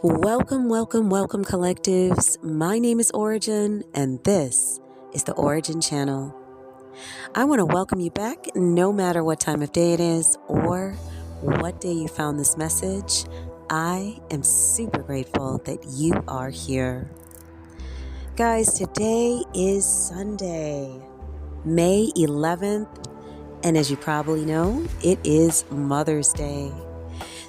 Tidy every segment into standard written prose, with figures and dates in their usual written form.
Welcome, welcome, welcome, collectives. My name is Ora-gen, and this is the Ora-gen Channel. I want to welcome you back no matter what time of day it is or what day you found this message. I am super grateful that you are here. Guys, today is Sunday, May 11th, and as you probably know, it is Mother's Day.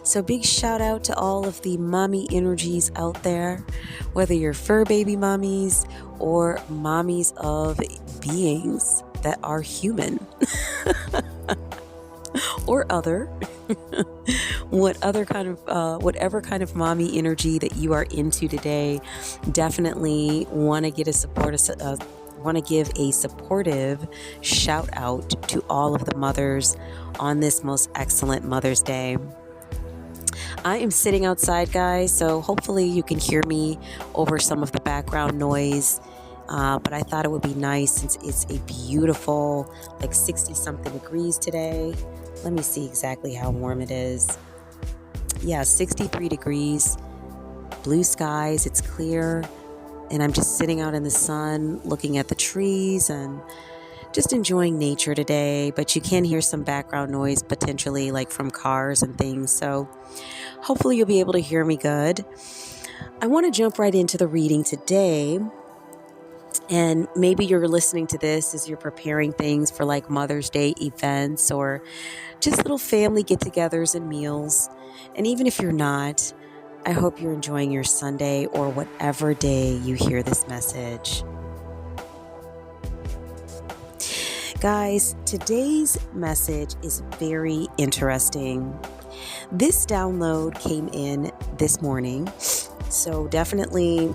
So big shout out to all of the mommy energies out there, whether you're fur baby mommies or mommies of beings that are human or other, whatever kind of mommy energy that you are into today. Definitely want to give a supportive shout out to all of the mothers on this most excellent Mother's Day. I am sitting outside, guys, so hopefully you can hear me over some of the background noise. But I thought it would be nice since it's a beautiful, 60-something degrees today. Let me see exactly how warm it is. Yeah, 63 degrees, blue skies, it's clear. And I'm just sitting out in the sun, looking at the trees and just enjoying nature today. But you can hear some background noise potentially from cars and things. So hopefully you'll be able to hear me good. I want to jump right into the reading today. And maybe you're listening to this as you're preparing things for Mother's Day events or just little family get-togethers and meals. And even if you're not, I hope you're enjoying your Sunday or whatever day you hear this message. Guys, today's message is very interesting. This download came in this morning, so definitely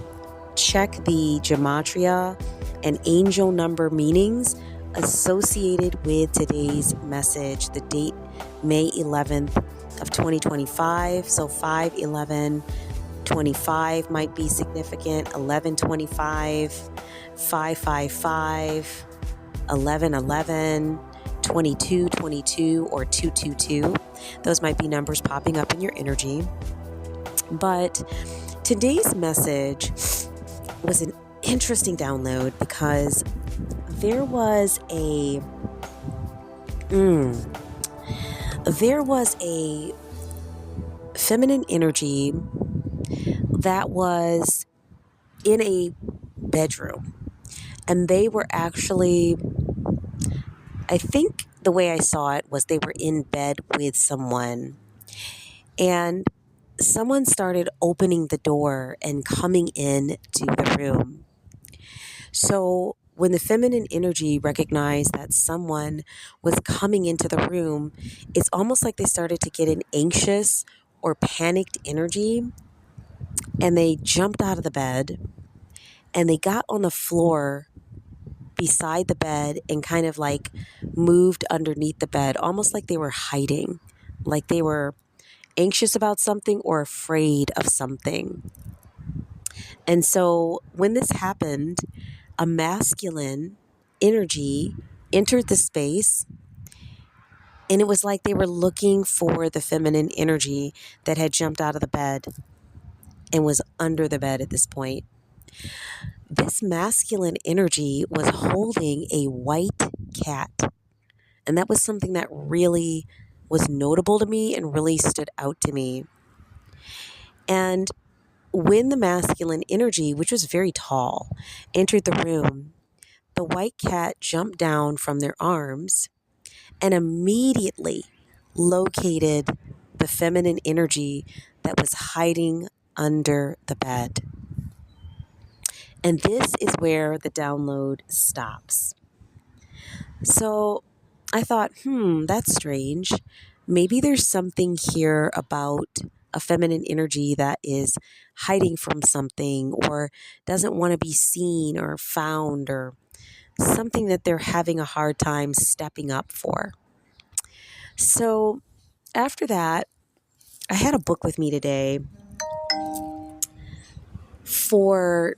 check the gematria and angel number meanings associated with today's message. The date, May 11th of 2025, so 5/11/25 might be significant, 11/25, 5/55, 11/11, 22/22, or 2/22. Those might be numbers popping up in your energy. But today's message was an interesting download because there was a feminine energy that was in a bedroom, and they were actually, I think the way I saw it was they were in bed with someone, and someone started opening the door and coming in to the room. So when the feminine energy recognized that someone was coming into the room, it's almost like they started to get an anxious or panicked energy, and they jumped out of the bed and they got on the floor beside the bed and kind of moved underneath the bed, almost like they were hiding, like they were anxious about something or afraid of something. And so when this happened, a masculine energy entered the space, and it was like they were looking for the feminine energy that had jumped out of the bed and was under the bed at this point. This masculine energy was holding a white cat, and that was something that really was notable to me and really stood out to me. And when the masculine energy, which was very tall, entered the room, the white cat jumped down from their arms and immediately located the feminine energy that was hiding under the bed. And this is where the download stops. So I thought, that's strange. Maybe there's something here about a feminine energy that is hiding from something or doesn't want to be seen or found, or something that they're having a hard time stepping up for. So after that, I had a book with me today for,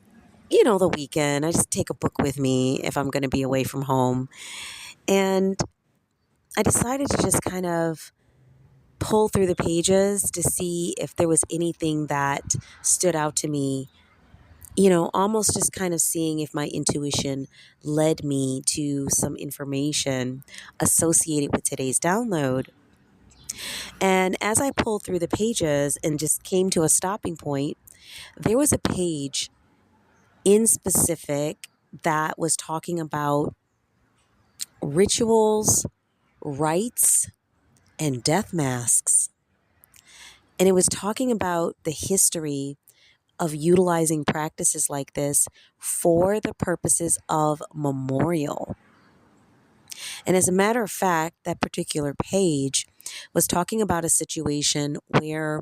the weekend. I just take a book with me if I'm going to be away from home. And I decided to just kind of pull through the pages to see if there was anything that stood out to me, almost just kind of seeing if my intuition led me to some information associated with today's download. And as I pulled through the pages and just came to a stopping point, there was a page in specific that was talking about rituals, rites, and death masks. And it was talking about the history of utilizing practices like this for the purposes of memorial. And as a matter of fact, that particular page was talking about a situation where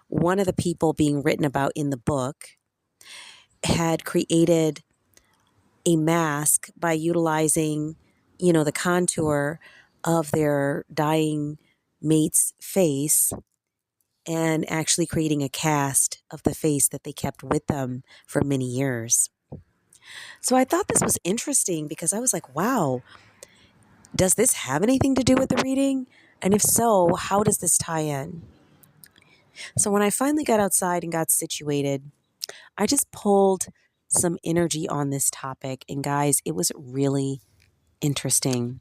one of the people being written about in the book had created a mask by utilizing, the contour of their dying mate's face and actually creating a cast of the face that they kept with them for many years. So I thought this was interesting because I was like, wow, does this have anything to do with the reading? And if so, how does this tie in? So when I finally got outside and got situated, I just pulled some energy on this topic. And guys, it was really interesting.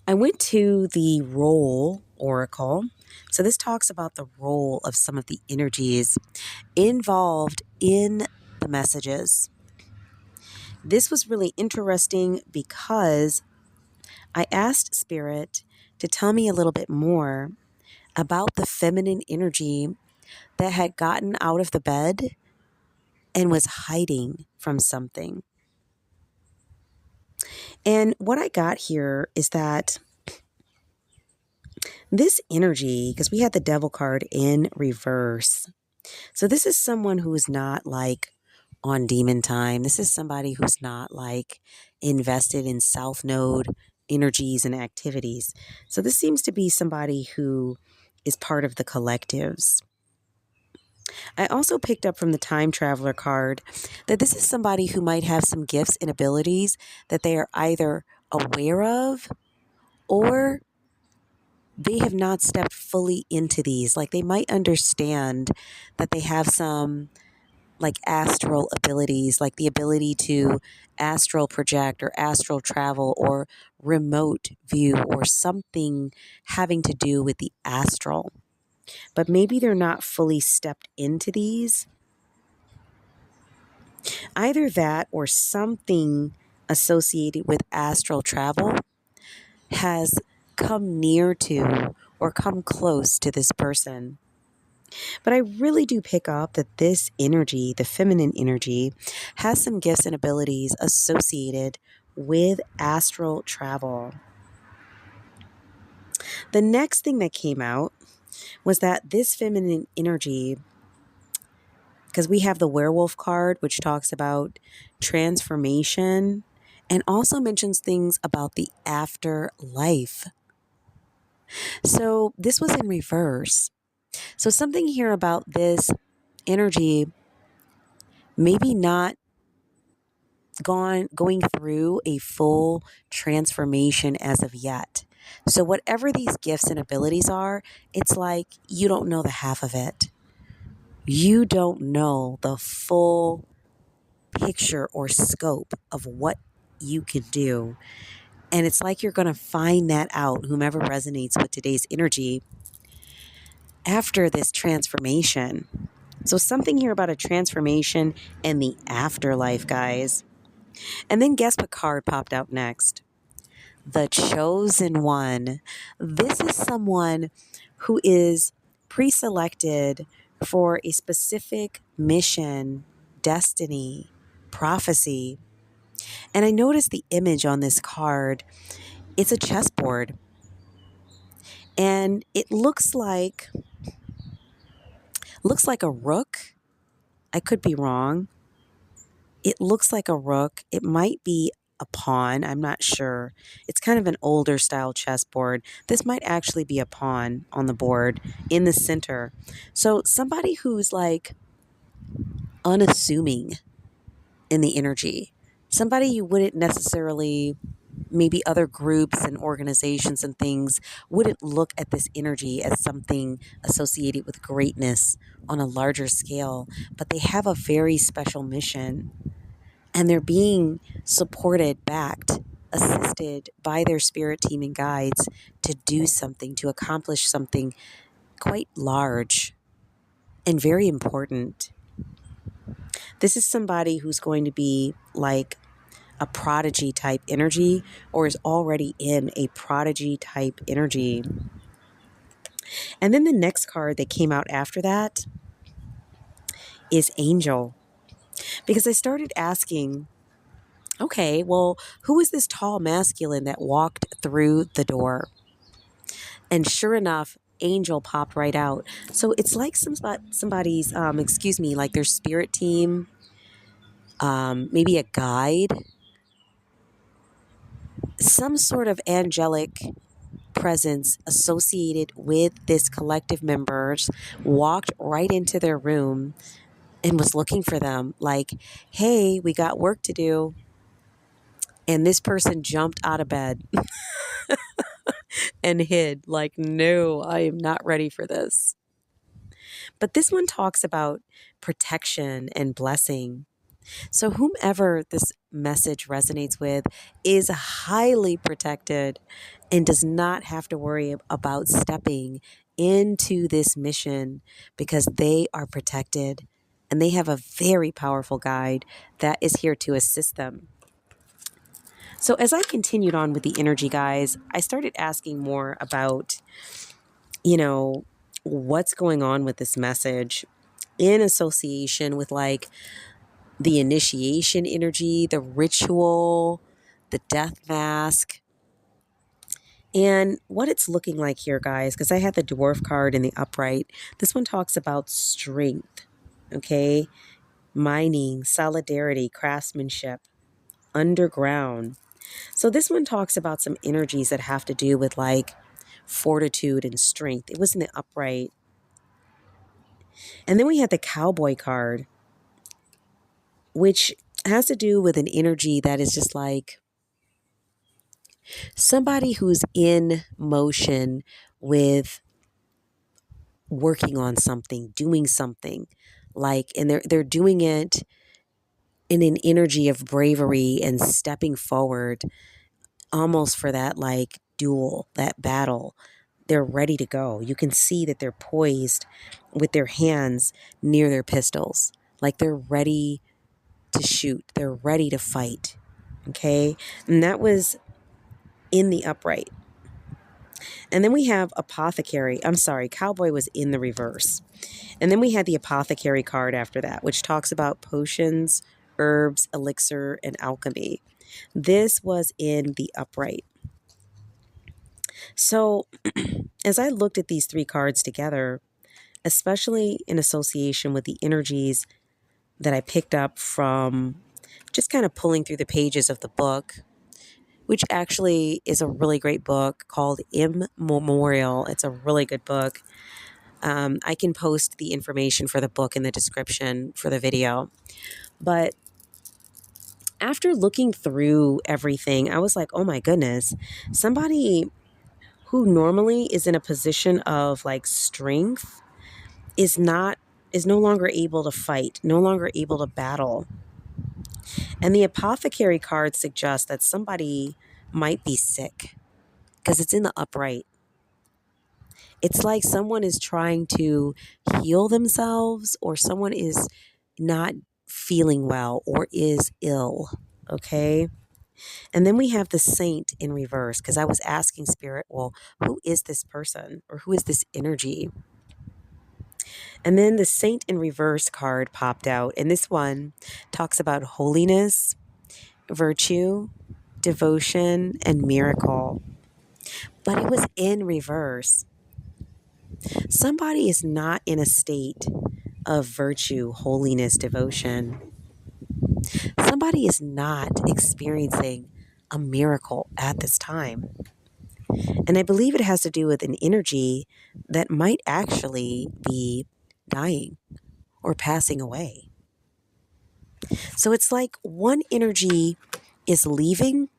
I went to the role oracle. So this talks about the role of some of the energies involved in the messages. This was really interesting because I asked Spirit to tell me a little bit more about the feminine energy that had gotten out of the bed and was hiding from something. And what I got here is that this energy, because we had the devil card in reverse. So this is someone who is not like on demon time. This is somebody who's not like invested in South Node energies and activities. So this seems to be somebody who is part of the collectives. I also picked up from the time traveler card that this is somebody who might have some gifts and abilities that they are either aware of or they have not stepped fully into these. Like they might understand that they have some like astral abilities, like the ability to astral project or astral travel or remote view or something having to do with the astral. But maybe they're not fully stepped into these. Either that or something associated with astral travel has come near to or come close to this person. But I really do pick up that this energy, the feminine energy, has some gifts and abilities associated with astral travel. The next thing that came out was that this feminine energy, because we have the werewolf card, which talks about transformation and also mentions things about the afterlife. So this was in reverse. So something here about this energy, maybe not going through a full transformation as of yet. So whatever these gifts and abilities are, it's like you don't know the half of it. You don't know the full picture or scope of what you can do. And it's like you're going to find that out, whomever resonates with today's energy, after this transformation. So something here about a transformation and the afterlife, guys. And then guess what card popped out next? The Chosen One. This is someone who is pre-selected for a specific mission, destiny, prophecy. And I noticed the image on this card. It's a chessboard. And it looks like a rook. I could be wrong. It looks like a rook. It might be a pawn. I'm not sure. It's kind of an older style chessboard. This might actually be a pawn on the board in the center. So somebody who's like unassuming in the energy. Somebody you wouldn't necessarily maybe other groups and organizations and things wouldn't look at this energy as something associated with greatness on a larger scale, but they have a very special mission, and they're being supported, backed, assisted by their spirit team and guides to do something, to accomplish something quite large and very important. This is somebody who's going to be like a prodigy type energy, or is already in a prodigy type energy. And then the next card that came out after that is Angel. Because I started asking, okay, well, who is this tall masculine that walked through the door? And sure enough, Angel popped right out. So it's like somebody's, like their spirit team, maybe a guide, some sort of angelic presence associated with this collective members walked right into their room and was looking for them like, hey, we got work to do. And this person jumped out of bed and hid like, no, I am not ready for this. But this one talks about protection and blessing. So whomever this message resonates with is highly protected and does not have to worry about stepping into this mission because they are protected and they have a very powerful guide that is here to assist them. So as I continued on with the energy, guys, I started asking more about, what's going on with this message in association with like the initiation energy, the ritual, the death mask, and what it's looking like here, guys, because I had the dwarf card in the upright. This one talks about strength, okay? Mining, solidarity, craftsmanship, underground. So this one talks about some energies that have to do with like fortitude and strength. It was in the upright. And then we had the cowboy card, which has to do with an energy that is just like somebody who's in motion with working on something, doing something, like, and they're doing it in an energy of bravery and stepping forward, almost for that like duel, that battle. They're ready to go. You can see that they're poised with their hands near their pistols, like they're ready to shoot. They're ready to fight. Okay, and that was in the upright. And then we have apothecary. I'm sorry, cowboy was in the reverse. And then we had the apothecary card after that, which talks about potions, herbs, elixir, and alchemy. This was in the upright. So as I looked at these three cards together, especially in association with the energies that I picked up from just kind of pulling through the pages of the book, which actually is a really great book called Immemorial. It's a really good book. I can post the information for the book in the description for the video. But after looking through everything, I was like, oh my goodness, somebody who normally is in a position of like strength is no longer able to fight, no longer able to battle. And the apothecary card suggests that somebody might be sick because it's in the upright. It's like someone is trying to heal themselves, or someone is not feeling well or is ill. Okay. And then we have the saint in reverse, because I was asking spirit, well, who is this person or who is this energy? And then the saint in reverse card popped out. And this one talks about holiness, virtue, devotion, and miracle. But it was in reverse. Somebody is not in a state of virtue, holiness, devotion. Somebody is not experiencing a miracle at this time. And I believe it has to do with an energy that might actually be dying or passing away. So it's like one energy is leaving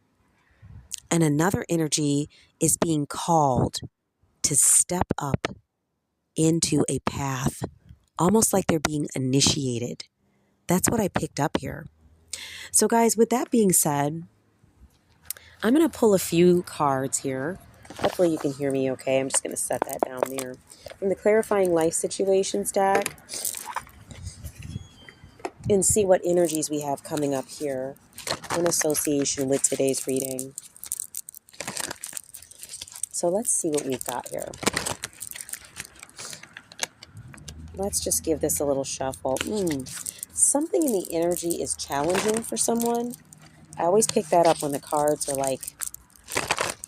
And another energy is being called to step up into a path, almost like they're being initiated. That's what I picked up here. So, guys, with that being said, I'm going to pull a few cards here. Hopefully you can hear me okay. I'm just going to set that down there. From the Clarifying Life Situations deck, and see what energies we have coming up here in association with today's reading. So let's see what we've got here. Let's just give this a little shuffle. Something in the energy is challenging for someone. I always pick that up when the cards are like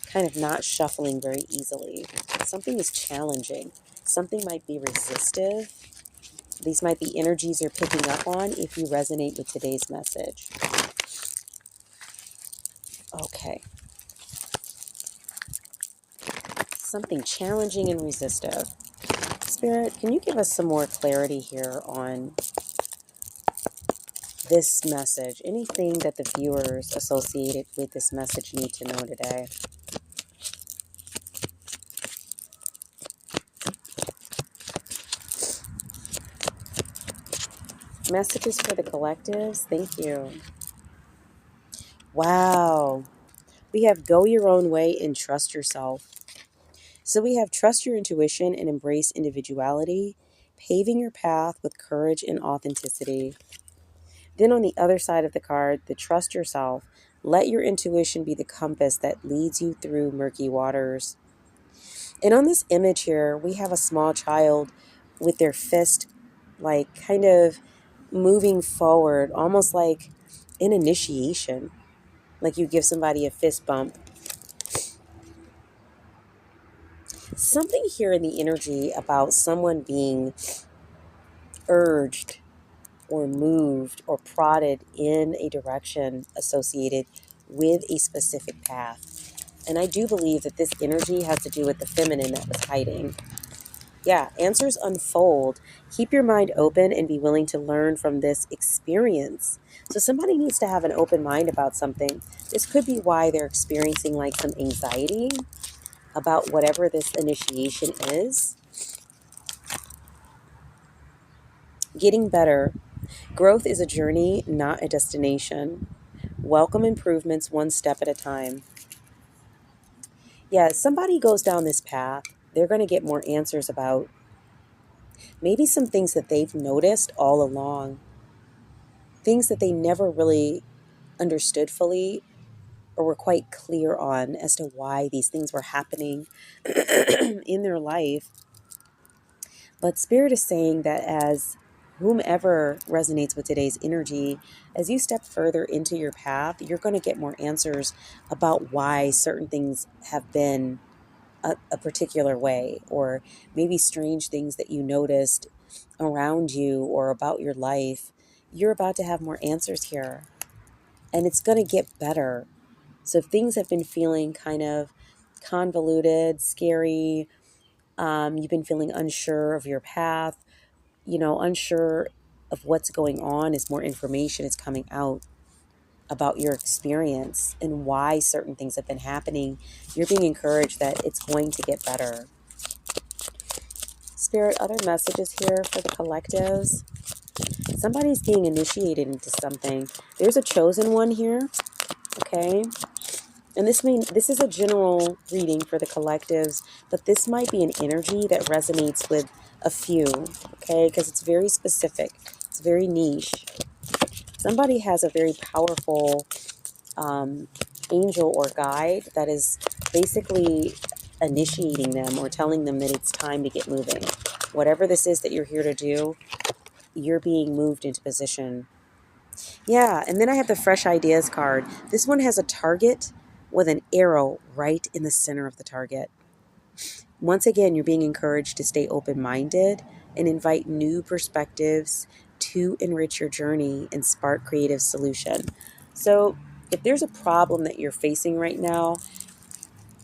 kind of not shuffling very easily. Something is challenging. Something might be resistive. These might be energies you're picking up on if you resonate with today's message. Okay. Something challenging and resistive. Spirit, can you give us some more clarity here on this message? Anything that the viewers associated with this message need to know today? Messages for the collectives. Thank you. Wow. We have go your own way and trust yourself. So we have trust your intuition and embrace individuality, paving your path with courage and authenticity. Then on the other side of the card, the trust yourself. Let your intuition be the compass that leads you through murky waters. And on this image here, we have a small child with their fist like kind of moving forward, almost like an initiation, like you give somebody a fist bump. Something here in the energy about someone being urged or moved or prodded in a direction associated with a specific path. And I do believe that this energy has to do with the feminine that was hiding. Yeah, answers unfold. Keep your mind open and be willing to learn from this experience. So somebody needs to have an open mind about something. This could be why they're experiencing like some anxiety about whatever this initiation is. Getting better. Growth is a journey, not a destination. Welcome improvements one step at a time. Yeah, somebody goes down this path, they're going to get more answers about maybe some things that they've noticed all along. Things that they never really understood fully or were quite clear on as to why these things were happening in their life. But Spirit is saying that as whomever resonates with today's energy, as you step further into your path, you're going to get more answers about why certain things have been a particular way, or maybe strange things that you noticed around you or about your life. You're about to have more answers here, and it's going to get better. So if things have been feeling kind of convoluted, scary, you've been feeling unsure of your path, unsure of what's going on, as more information is coming out about your experience and why certain things have been happening, you're being encouraged that it's going to get better. Spirit, other messages here for the collectives. Somebody's being initiated into something. There's a chosen one here, okay? And this is a general reading for the collectives, but this might be an energy that resonates with a few, okay? Because it's very specific. It's very niche. Somebody has a very powerful angel or guide that is basically initiating them or telling them that it's time to get moving. Whatever this is that you're here to do, you're being moved into position. Yeah, and then I have the Fresh Ideas card. This one has a target with an arrow right in the center of the target. Once again, you're being encouraged to stay open-minded and invite new perspectives to enrich your journey and spark creative solution. So if there's a problem that you're facing right now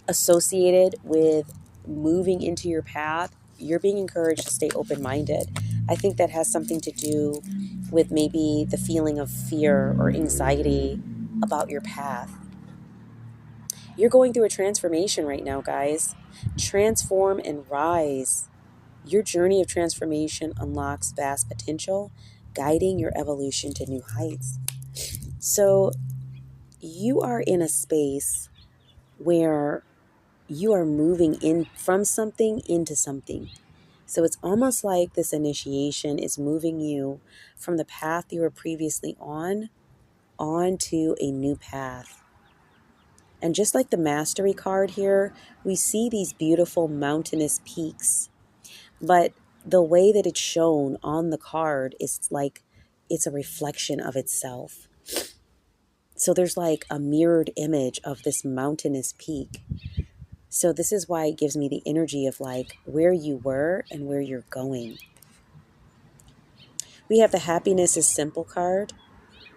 associated with moving into your path, you're being encouraged to stay open-minded. I think that has something to do with maybe the feeling of fear or anxiety about your path. You're going through a transformation right now, guys. Transform and rise. Your journey of transformation unlocks vast potential, guiding your evolution to new heights. So, you are in a space where you are moving in from something into something. So it's almost like this initiation is moving you from the path you were previously on to a new path. And just like the mastery card here, we see these beautiful mountainous peaks. But the way that it's shown on the card is like it's a reflection of itself. So there's like a mirrored image of this mountainous peak. So this is why it gives me the energy of like where you were and where you're going. We have the happiness is simple card.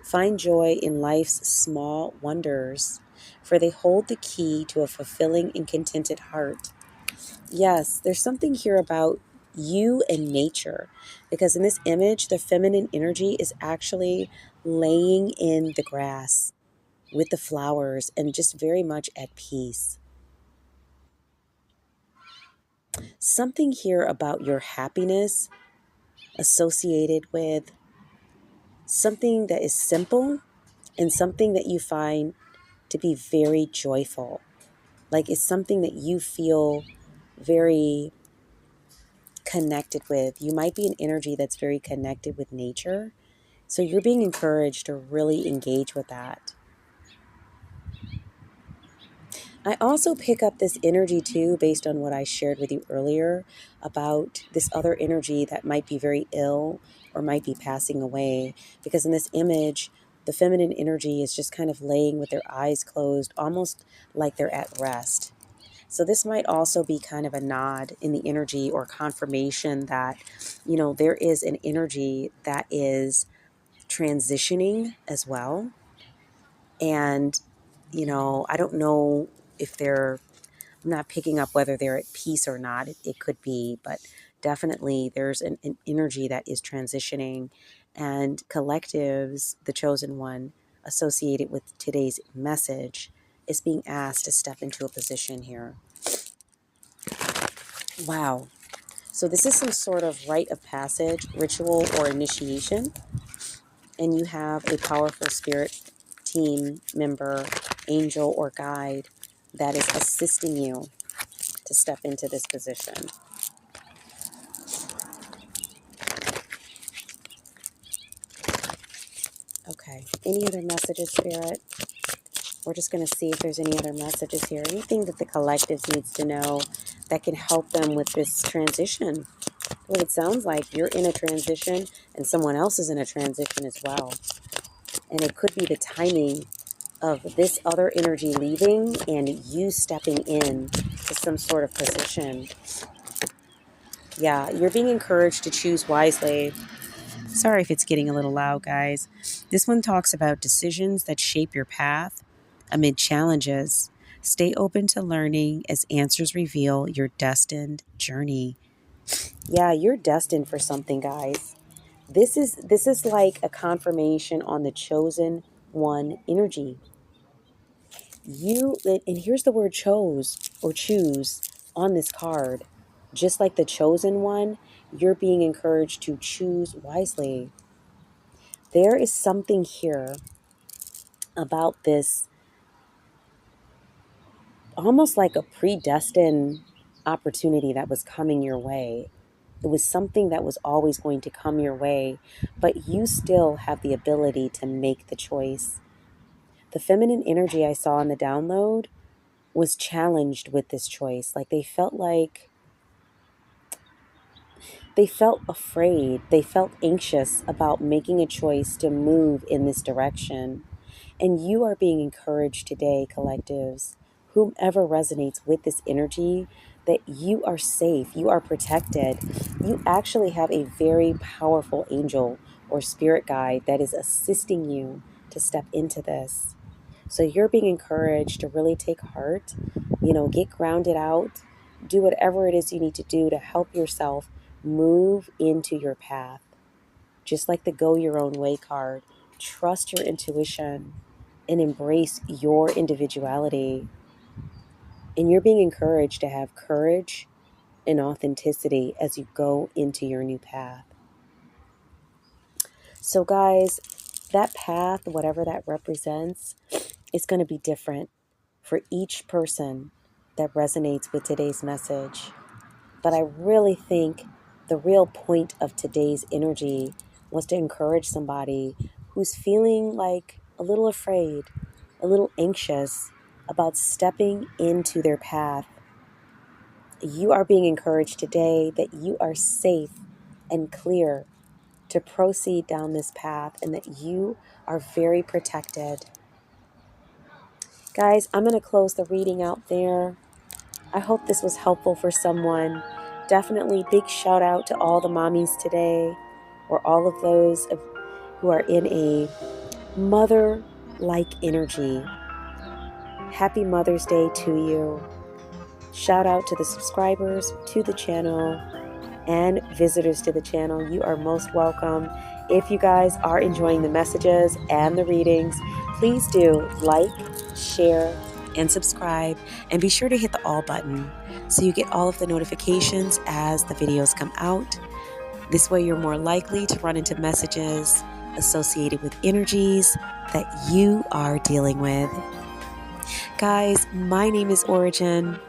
Find joy in life's small wonders, for they hold the key to a fulfilling and contented heart. Yes, there's something here about you and nature, because in this image, the feminine energy is actually laying in the grass with the flowers and just very much at peace. Something here about your happiness associated with something that is simple and something that you find to be very joyful. Like it's something that you feel very connected with. You might be an energy that's very connected with nature. So you're being encouraged to really engage with that. I also pick up this energy too, based on what I shared with you earlier about this other energy that might be very ill or might be passing away. Because in this image, the feminine energy is just kind of laying with their eyes closed, almost like they're at rest. So this might also be kind of a nod in the energy or confirmation that, there is an energy that is transitioning as well. And, I don't know if I'm not picking up whether they're at peace or not. It could be, but definitely there's an energy that is transitioning, and collectives, the chosen one, associated with today's message, is being asked to step into a position here. Wow. So this is some sort of rite of passage, ritual, or initiation. And you have a powerful spirit team member, angel, or guide that is assisting you to step into this position. Okay. Any other messages, Spirit? We're just going to see if there's any other messages here. Anything that the collective needs to know that can help them with this transition. Well, it sounds like you're in a transition and someone else is in a transition as well. And it could be the timing of this other energy leaving and you stepping in to some sort of position. Yeah, you're being encouraged to choose wisely. Sorry if it's getting a little loud, guys. This one talks about decisions that shape your path amid challenges. Stay open to learning as answers reveal your destined journey. Yeah, you're destined for something, guys. This is like a confirmation on the chosen one energy. And here's the word chose or choose on this card. Just like the chosen one, you're being encouraged to choose wisely. There is something here about this, almost like a predestined opportunity that was coming your way. It was something that was always going to come your way, but you still have the ability to make the choice. The feminine energy I saw in the download was challenged with this choice. They felt afraid. They felt anxious about making a choice to move in this direction. And you are being encouraged today, collectives, whomever resonates with this energy, that you are safe, you are protected. You actually have a very powerful angel or spirit guide that is assisting you to step into this. So you're being encouraged to really take heart, get grounded out, do whatever it is you need to do to help yourself move into your path. Just like the Go Your Own Way card, trust your intuition and embrace your individuality. And you're being encouraged to have courage and authenticity as you go into your new path. So guys, that path, whatever that represents, is going to be different for each person that resonates with today's message. But I really think the real point of today's energy was to encourage somebody who's feeling like a little afraid, a little anxious about stepping into their path. You are being encouraged today that you are safe and clear to proceed down this path and that you are very protected. Guys, I'm going to close the reading out there. I hope this was helpful for someone. Definitely big shout out to all the mommies today, or all of those who are in a mother-like energy. Happy Mother's Day to you. Shout out to the subscribers to the channel and visitors to the channel. You are most welcome. If you guys are enjoying the messages and the readings, please do like, share, and subscribe, and be sure to hit the all button so you get all of the notifications as the videos come out. This way you're more likely to run into messages associated with energies that you are dealing with. Guys, my name is Ora-gen.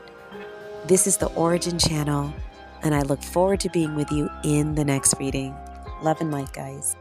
This is the Ora-gen Channel, and I look forward to being with you in the next reading. Love and light, guys.